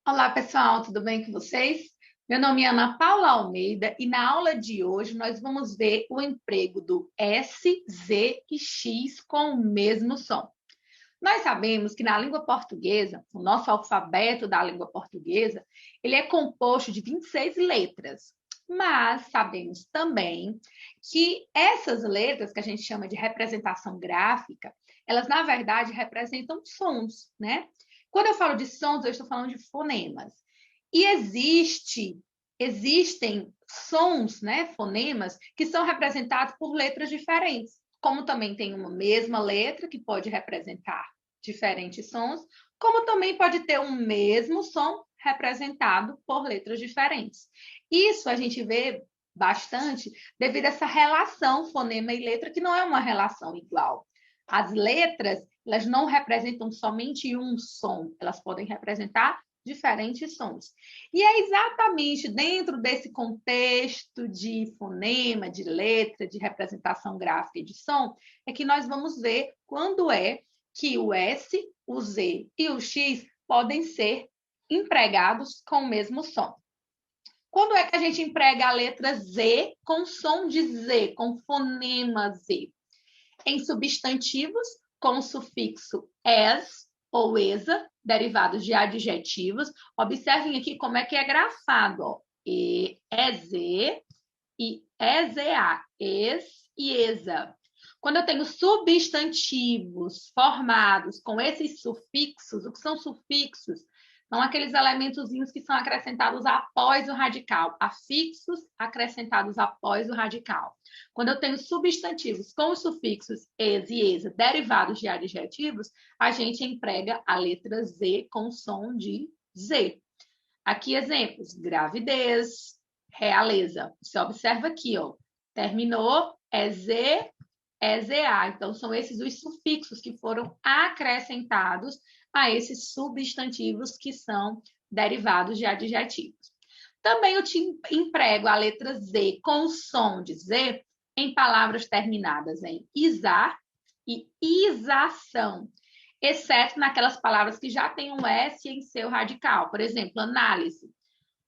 Olá, pessoal, tudo bem com vocês? Meu nome é Ana Paula Almeida e na aula de hoje nós vamos ver o emprego do S, Z e X com o mesmo som. Nós sabemos que na língua portuguesa, o nosso alfabeto da língua portuguesa, ele é composto de 26 letras. Mas sabemos também que essas letras, que a gente chama de representação gráfica, elas na verdade representam sons, né? Quando eu falo de sons, eu estou falando de fonemas. E existem sons, né, fonemas, que são representados por letras diferentes. Como também tem uma mesma letra que pode representar diferentes sons, como também pode ter um mesmo som representado por letras diferentes. Isso a gente vê bastante devido a essa relação fonema e letra, que não é uma relação igual. As letras, elas não representam somente um som, elas podem representar diferentes sons. E é exatamente dentro desse contexto de fonema, de letra, de representação gráfica e de som, é que nós vamos ver quando é que o S, o Z e o X podem ser empregados com o mesmo som. Quando é que a gente emprega a letra Z com som de Z, com fonema Z? Em substantivos com o sufixo es ou esa, derivados de adjetivos. Observem aqui como é que é grafado. Ó. EZ e EZA, es e esa. Quando eu tenho substantivos formados com esses sufixos, o que são sufixos? São aqueles elementozinhos que são acrescentados após o radical, afixos acrescentados após o radical. Quando eu tenho substantivos com os sufixos es e esa derivados de adjetivos, a gente emprega a letra Z com som de Z. Aqui exemplos: gravidez, realeza. Você observa aqui, ó. Terminou, é Z, é ZA. Então, são esses os sufixos que foram acrescentados a esses substantivos que são derivados de adjetivos. Também eu te emprego a letra Z com o som de Z em palavras terminadas em isar e isação, exceto naquelas palavras que já têm um S em seu radical. Por exemplo, análise.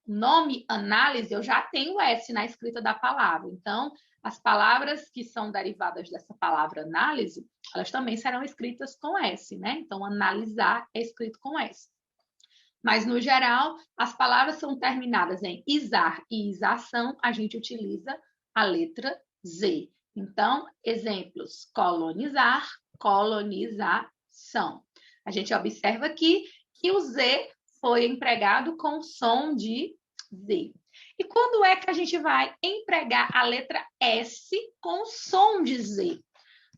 O nome análise, eu já tenho S na escrita da palavra. Então, as palavras que são derivadas dessa palavra análise, elas também serão escritas com S, né? Então, analisar é escrito com S. Mas, no geral, as palavras são terminadas em isar e isação, a gente utiliza a letra Z. Então, exemplos: colonizar, colonização. A gente observa aqui que o Z foi empregado com som de Z. E quando é que a gente vai empregar a letra S com som de Z?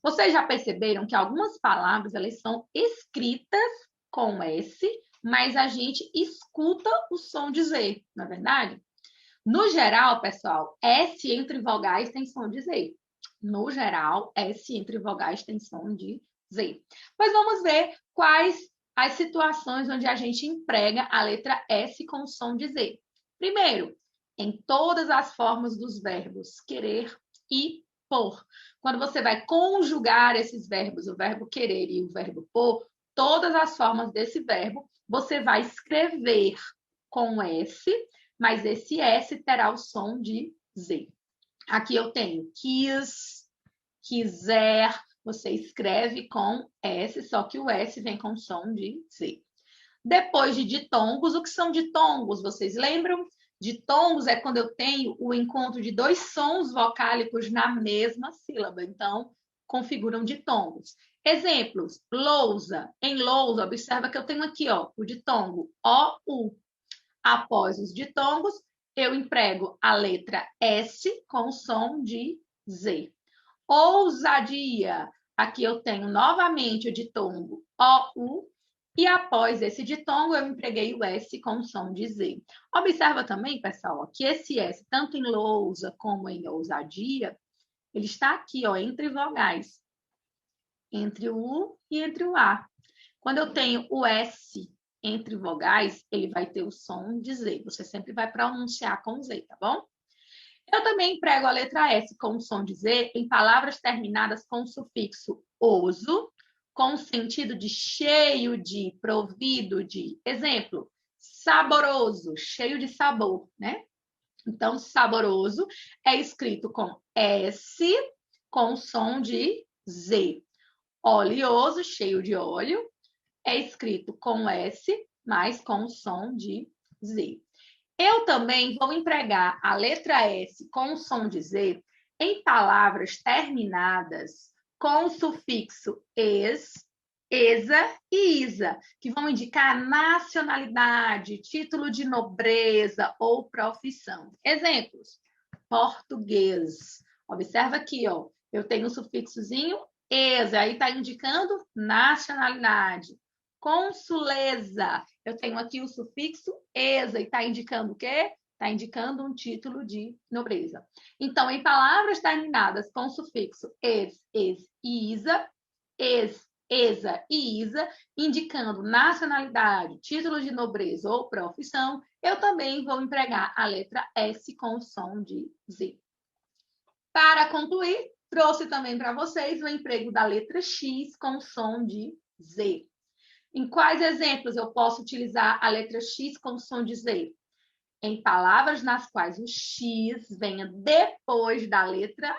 Vocês já perceberam que algumas palavras elas são escritas com S, mas a gente escuta o som de Z, não é verdade? No geral, pessoal, S entre vogais tem som de Z. No geral, S entre vogais tem som de Z. Mas vamos ver quais as situações onde a gente emprega a letra S com som de Z. Primeiro, em todas as formas dos verbos querer e por. Quando você vai conjugar esses verbos, o verbo querer e o verbo por, todas as formas desse verbo, você vai escrever com S, mas esse S terá o som de Z. Aqui eu tenho quis, quiser, você escreve com S, só que o S vem com som de Z. Depois de ditongos, o que são ditongos? Vocês lembram? Ditongos é quando eu tenho o encontro de dois sons vocálicos na mesma sílaba. Então, configuram ditongos. Exemplos: lousa. Em lousa, observa que eu tenho aqui ó, o ditongo O-U. Após os ditongos, eu emprego a letra S com som de Z. Ousadia. Aqui eu tenho novamente o ditongo O-U. E após esse ditongo, eu empreguei o S com som de Z. Observa também, pessoal, que esse S, tanto em lousa como em ousadia, ele está aqui, ó, entre vogais. Entre o U e entre o A. Quando eu tenho o S entre vogais, ele vai ter o som de Z. Você sempre vai pronunciar com Z, tá bom? Eu também emprego a letra S com o som de Z em palavras terminadas com o sufixo oso, com o sentido de cheio de, provido de. Exemplo: Saboroso, cheio de sabor, né? Então, saboroso é escrito com S, com som de Z. Oleoso, cheio de óleo, é escrito com S, mas com som de Z. Eu também vou empregar a letra S com o som de Z em palavras terminadas com o sufixo es, esa e isa, que vão indicar nacionalidade, título de nobreza ou profissão. Exemplos: português. Observa aqui, ó, eu tenho o sufixozinho esa, aí está indicando nacionalidade. Consuleza, eu tenho aqui o sufixo esa, e está indicando o quê? Está indicando um título de nobreza. Então, em palavras terminadas com o sufixo es e isa, esa e isa, indicando nacionalidade, título de nobreza ou profissão, eu também vou empregar a letra S com o som de Z. Para concluir, trouxe também para vocês o emprego da letra X com o som de Z. Em quais exemplos eu posso utilizar a letra X com o som de Z? Em palavras nas quais o X venha depois da letra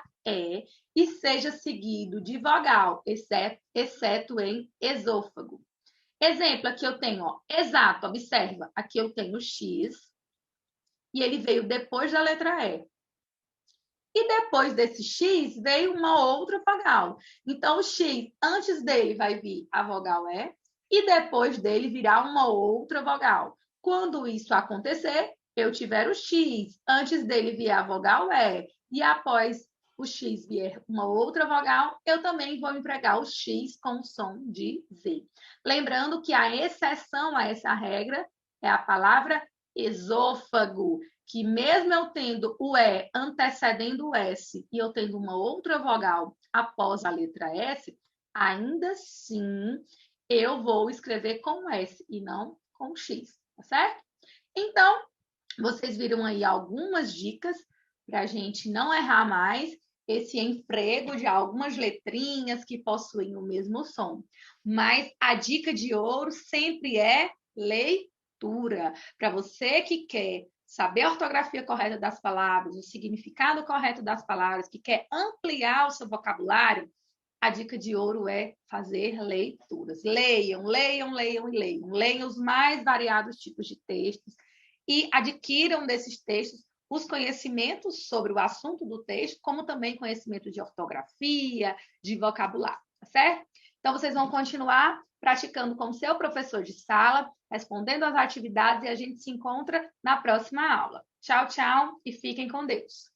e seja seguido de vogal, exceto em esôfago. Exemplo, aqui eu tenho, ó, exato, observa, aqui eu tenho o X e ele veio depois da letra E. E depois desse X veio uma outra vogal. Então, o X, antes dele vai vir a vogal E e depois dele virá uma outra vogal. Quando isso acontecer, eu tiver o X, antes dele vier a vogal E e após o X vier uma outra vogal, eu também vou empregar o X com som de Z. Lembrando que a exceção a essa regra é a palavra esôfago, que mesmo eu tendo o E antecedendo o S e eu tendo uma outra vogal após a letra S, ainda assim eu vou escrever com S e não com X, tá certo? Então, vocês viram aí algumas dicas para a gente não errar mais esse emprego de algumas letrinhas que possuem o mesmo som. Mas a dica de ouro sempre é leitura. Para você que quer saber a ortografia correta das palavras, o significado correto das palavras, que quer ampliar o seu vocabulário, a dica de ouro é fazer leituras. Leiam, leiam, leiam e leiam. Leiam os mais variados tipos de textos e adquiram desses textos os conhecimentos sobre o assunto do texto, como também conhecimento de ortografia, de vocabulário, tá certo? Então, vocês vão continuar praticando com o seu professor de sala, respondendo às atividades e a gente se encontra na próxima aula. Tchau, tchau e fiquem com Deus.